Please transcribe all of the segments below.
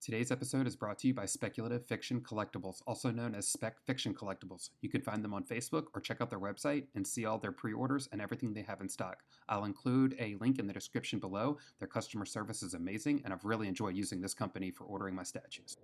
Today's episode is brought to you by Speculative Fiction Collectibles, also known as Spec Fiction Collectibles. You can find them on Facebook or check out their website and see all their pre-orders and everything they have in stock. I'll include a link in the description below. Their customer service is amazing, and I've really enjoyed using this company for ordering my statues.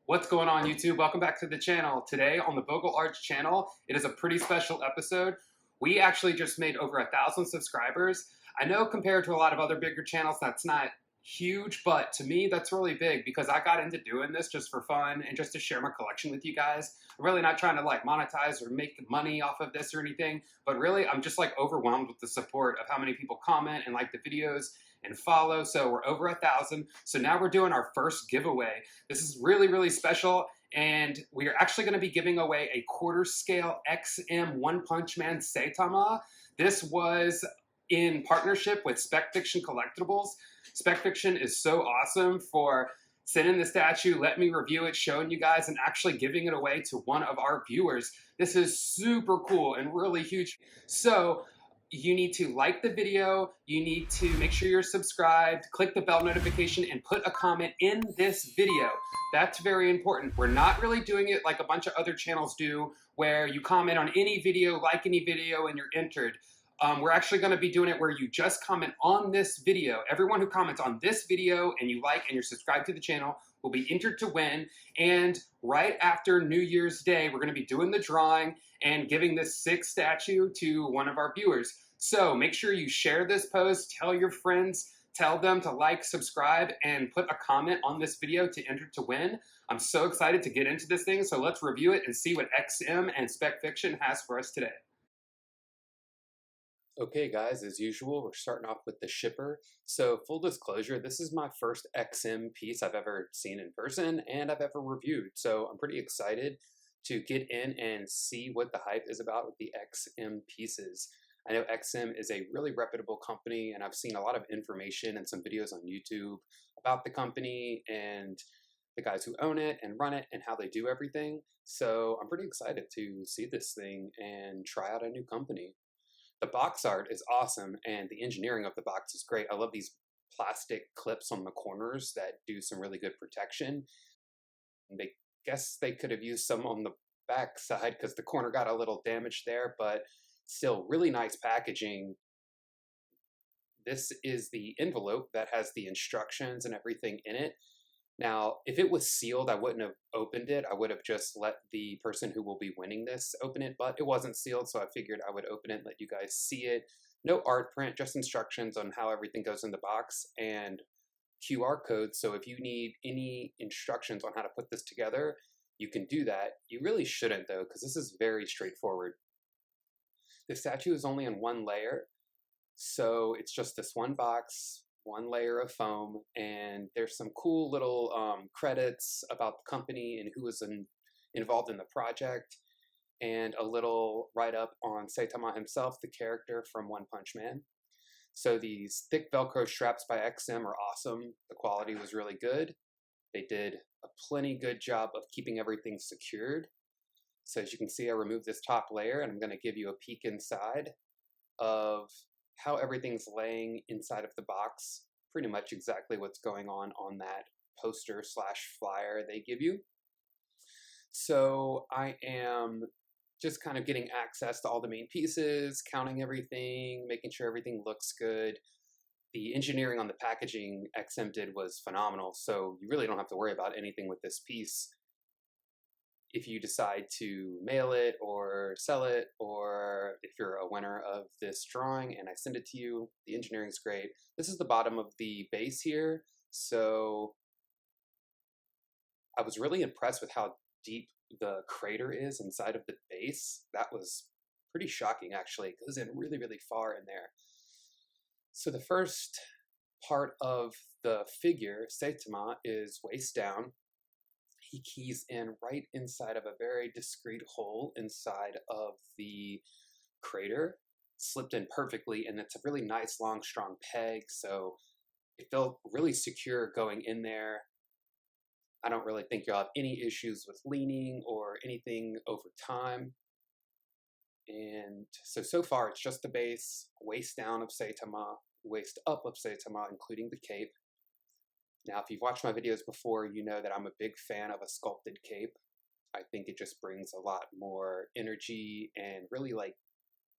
What's going on, YouTube? Welcome back to the channel. Today on the Bogle Arts channel, it is a pretty special episode. We actually just made over 1,000 subscribers. I know compared to a lot of other bigger channels, that's not huge, but to me, that's really big because I got into doing this just for fun and just to share my collection with you guys. I'm really not trying to like monetize or make money off of this or anything, but really I'm just like overwhelmed with the support of how many people comment and like the videos and follow. So we're over 1,000. So now we're doing our first giveaway. This is really, really special. And we are actually going to be giving away a quarter scale XM One Punch Man Saitama. This was in partnership with Spec Fiction Collectibles. Spec Fiction is so awesome for sending the statue, let me review it, showing you guys, and actually giving it away to one of our viewers. This is super cool and really huge. So you need to like the video, you need to make sure you're subscribed, click the bell notification, and put a comment in this video. That's very important. We're not really doing it like a bunch of other channels do, where you comment on any video, like any video, and you're entered. We're actually going to be doing it where you just comment on this video. Everyone who comments on this video and you like and you're subscribed to the channel will be entered to win. And right after New Year's Day, we're going to be doing the drawing and giving this sick statue to one of our viewers. So make sure you share this post, tell your friends, tell them to like, subscribe, and put a comment on this video to enter to win. I'm so excited to get into this thing, so let's review it and see what XM and Spec Fiction has for us today. Okay guys, as usual, we're starting off with the shipper. So full disclosure, this is my first XM piece I've ever seen in person and I've ever reviewed. So I'm pretty excited to get in and see what the hype is about with the XM pieces. I know XM is a really reputable company and I've seen a lot of information and some videos on YouTube about the company and the guys who own it and run it and how they do everything. So I'm pretty excited to see this thing and try out a new company. The box art is awesome and the engineering of the box is great. I love these plastic clips on the corners that do some really good protection. And they guess they could have used some on the back side because the corner got a little damaged there, but still really nice packaging. This is the envelope that has the instructions and everything in it. Now, if it was sealed, I wouldn't have opened it. I would have just let the person who will be winning this open it, but it wasn't sealed, so I figured I would open it and let you guys see it. No art print, just instructions on how everything goes in the box and QR codes. So if you need any instructions on how to put this together, you can do that. You really shouldn't though, because this is very straightforward. The statue is only in one layer, so it's just this one box, one layer of foam, and there's some cool little credits about the company and who was involved in the project, and a little write-up on Saitama himself, the character from One Punch Man. So these thick Velcro straps by XM are awesome. The quality was really good. They did a plenty good job of keeping everything secured. So as you can see, I removed this top layer and I'm going to give you a peek inside of how everything's laying inside of the box, pretty much exactly what's going on that poster slash flyer they give you. So I am just kind of getting access to all the main pieces, counting everything, making sure everything looks good. The engineering on the packaging XM did was phenomenal, so you really don't have to worry about anything with this piece. If you decide to mail it or sell it, or if you're a winner of this drawing and I send it to you, the engineering's great. This is the bottom of the base here, so I was really impressed with how deep the crater is inside of the base. That was pretty shocking actually. It goes in really, really far in there. So the first part of the figure, Saitama, is waist down. He keys in right inside of a very discreet hole inside of the crater, slipped in perfectly, and it's a really nice, long, strong peg, so it felt really secure going in there. I don't really think you'll have any issues with leaning or anything over time. And so far it's just the base, waist down of Saitama, waist up of Saitama, including the cape. Now, if you've watched my videos before, you know that I'm a big fan of a sculpted cape. I think it just brings a lot more energy and really like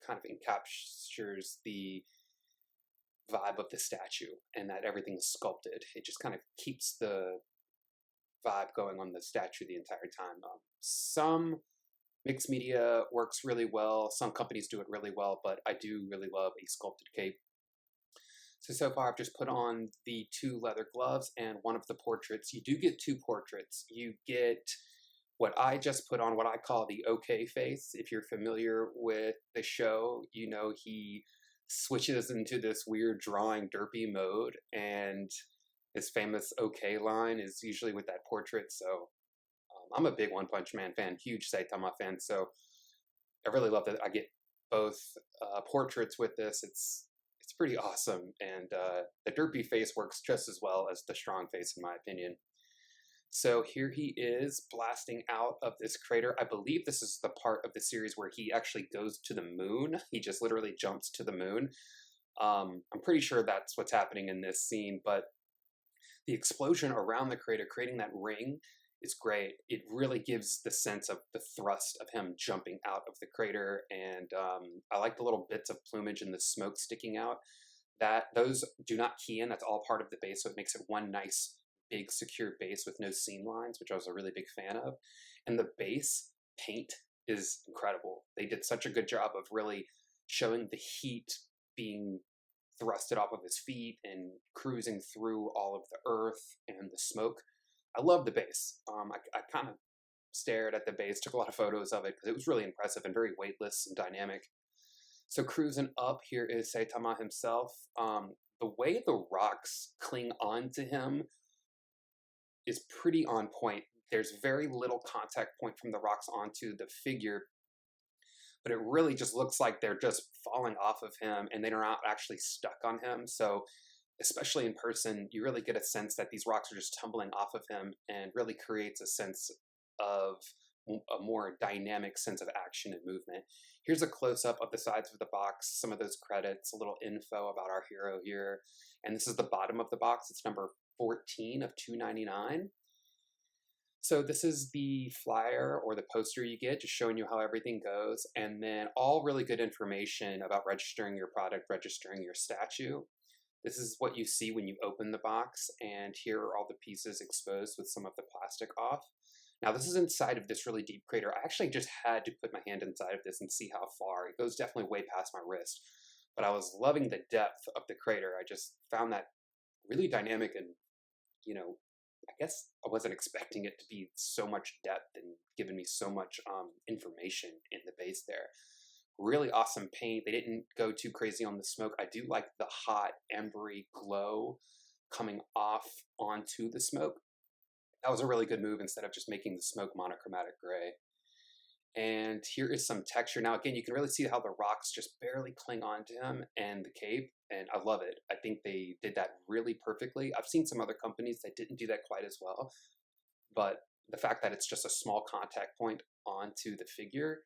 kind of encaptures the vibe of the statue and that everything is sculpted. It just kind of keeps the vibe going on the statue the entire time. Some mixed media works really well. Some companies do it really well, but I do really love a sculpted cape. So far I've just put on the 2 leather gloves and one of the portraits. You do get 2 portraits. You get what I just put on, what I call the OK face. If you're familiar with the show, you know he switches into this weird drawing derpy mode, and his famous OK line is usually with that portrait. So I'm a big One Punch Man fan, huge Saitama fan. So I really love that I get both portraits with this. It's pretty awesome, and the derpy face works just as well as the strong face, in my opinion. So here he is blasting out of this crater. I believe this is the part of the series where he actually goes to the moon. He just literally jumps to the moon. I'm pretty sure that's what's happening in this scene, but the explosion around the crater, creating that ring, is great. It really gives the sense of the thrust of him jumping out of the crater, and I like the little bits of plumage and the smoke sticking out. Those do not key in. That's all part of the base, so it makes it one nice big secure base with no seam lines, which I was a really big fan of. And the base paint is incredible. They did such a good job of really showing the heat being thrusted off of his feet and cruising through all of the earth and the smoke. I love the base. I kind of stared at the base, took a lot of photos of it because it was really impressive and very weightless and dynamic. So cruising up, here is Saitama himself. The way the rocks cling on to him is pretty on point. There's very little contact point from the rocks onto the figure, but it really just looks like they're just falling off of him and they're not actually stuck on him. So especially in person, you really get a sense that these rocks are just tumbling off of him, and really creates a sense of a more dynamic sense of action and movement. Here's a close-up of the sides of the box, some of those credits, a little info about our hero here. And this is the bottom of the box. It's number 14 of 299. So this is the flyer or the poster you get, just showing you how everything goes, and then all really good information about registering your product, registering your statue. This is what you see when you open the box, and here are all the pieces exposed with some of the plastic off. Now this is inside of this really deep crater. I actually just had to put my hand inside of this and see how far. It goes definitely way past my wrist, but I was loving the depth of the crater. I just found that really dynamic, and I guess I wasn't expecting it to be so much depth and giving me so much information in the base there. Really awesome paint. They didn't go too crazy on the smoke. I do like the hot, embery glow coming off onto the smoke. That was a really good move instead of just making the smoke monochromatic gray. And here is some texture. Now, again, you can really see how the rocks just barely cling onto him and the cape, and I love it. I think they did that really perfectly. I've seen some other companies that didn't do that quite as well, but the fact that it's just a small contact point onto the figure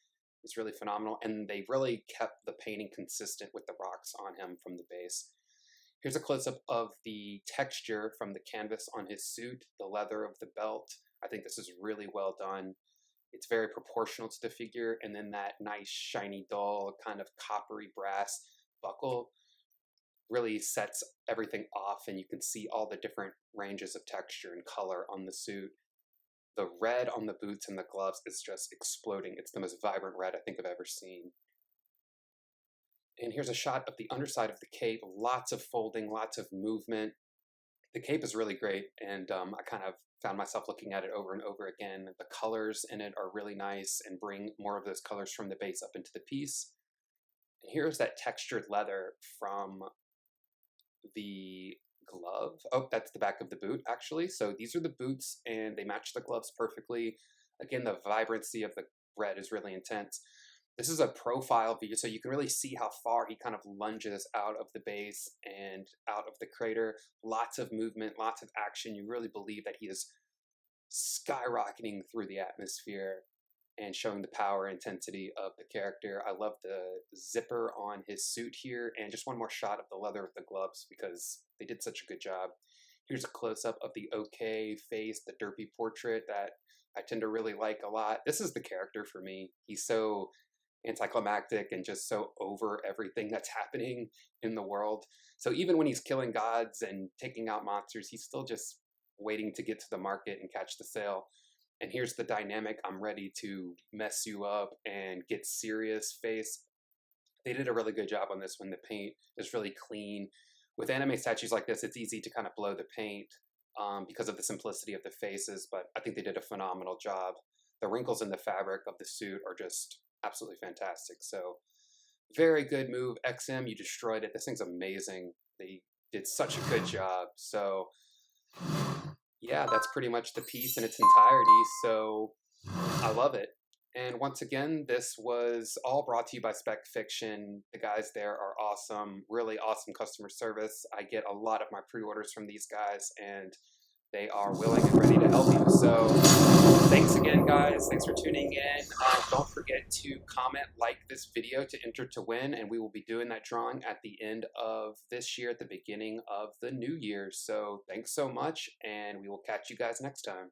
is really phenomenal, and they really kept the painting consistent with the rocks on him from the base. Here's a close-up of the texture from the canvas on his suit, the leather of the belt. I think this is really well done. It's very proportional to the figure, and then that nice, shiny, dull, kind of coppery brass buckle really sets everything off, and you can see all the different ranges of texture and color on the suit. The red on the boots and the gloves is just exploding. It's the most vibrant red I think I've ever seen. And here's a shot of the underside of the cape. Lots of folding, lots of movement. The cape is really great, and I kind of found myself looking at it over and over again. The colors in it are really nice and bring more of those colors from the base up into the piece. And here's that textured leather from the glove. Oh, that's the back of the boot, actually. So these are the boots, and they match the gloves perfectly. Again, the vibrancy of the red is really intense. This is a profile view, so you can really see how far he kind of lunges out of the base and out of the crater. Lots of movement, lots of action. You really believe that he is skyrocketing through the atmosphere and showing the power and intensity of the character. I love the zipper on his suit here, and just one more shot of the leather of the gloves because they did such a good job. Here's a close-up of the OK face, the derpy portrait that I tend to really like a lot. This is the character for me. He's so anticlimactic and just so over everything that's happening in the world. So even when he's killing gods and taking out monsters, he's still just waiting to get to the market and catch the sale. And here's the dynamic I'm ready to mess you up and get serious face. They did a really good job on this one. The paint is really clean. With anime statues like this, it's easy to kind of blow the paint because of the simplicity of the faces, but I think they did a phenomenal job. The wrinkles in the fabric of the suit are just absolutely fantastic. So very good move, XM. You destroyed it. This thing's amazing. They did such a good job. So yeah, that's pretty much the piece in its entirety. So I love it. And once again, this was all brought to you by Spec Fiction. The guys there are awesome, really awesome customer service. I get a lot of my pre-orders from these guys, and they are willing and ready to help you. So thanks again, guys. Thanks for tuning in. Don't forget to comment, like this video to enter to win, and we will be doing that drawing at the end of this year, at the beginning of the new year. So thanks so much, and we will catch you guys next time.